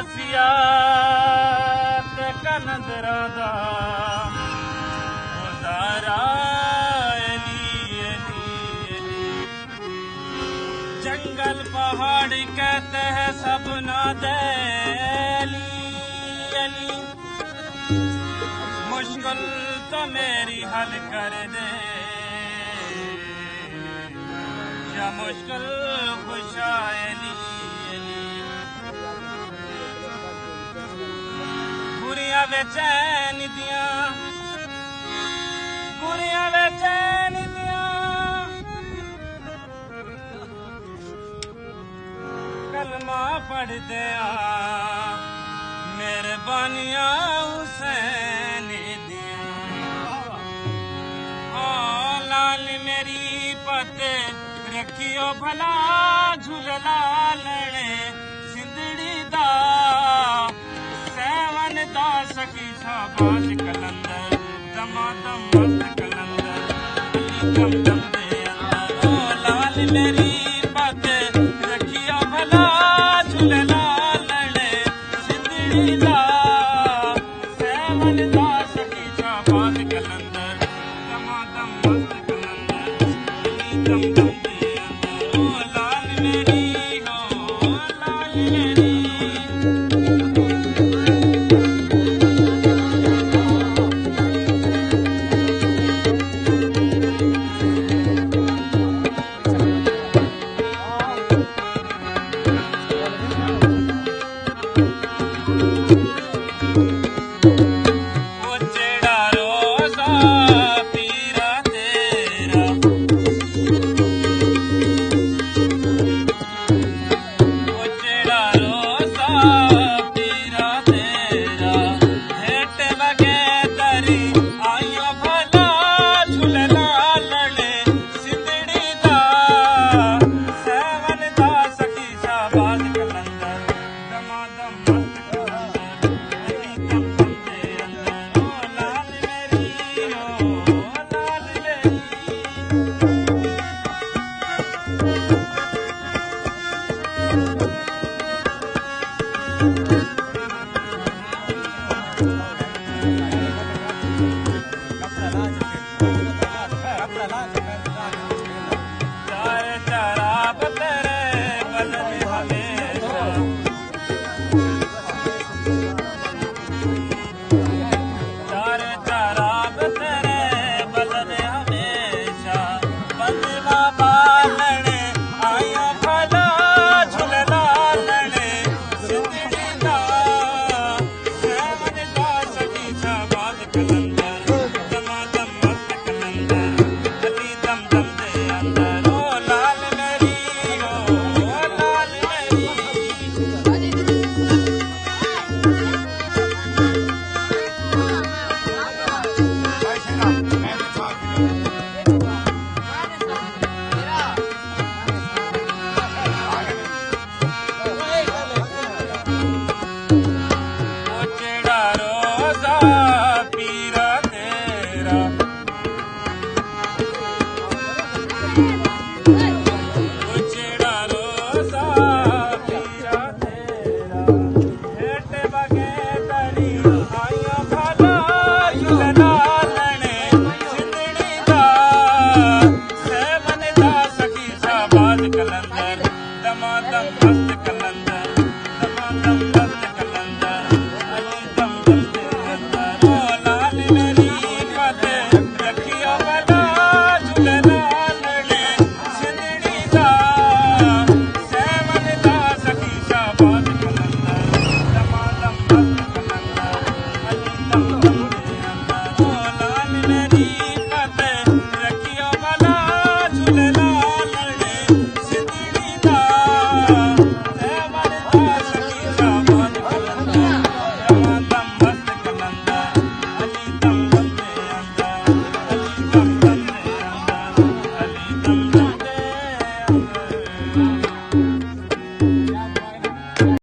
दासिया ते कलंदरां दा उदारा अली अली अली। जंगल पहाड़ कहते हैं सबना दे अली अली। मुश्किल तो मेरी हल कर दे या मुश्किल खुशा अली अली। बुरियां बेचैन दियां बुरियां बेचैन दियां कलमा पढ़दे मेहरबानियां हुसैन दियां। लाल मेरी पते रखियो भला झूलना लड़े सिंधड़ी दा सेवन दा सखी शाबाश कलंदर दमादम मस्त कलंदर अली दम दम दे अंदर। ओ लाल मेरी पते रखियो भला झूलना लड़े सिंधड़ी दा सेवन दा सखी शाबाश कलंदर दमादम मस्त कलंदर अली दम दम। कलंदर दमादम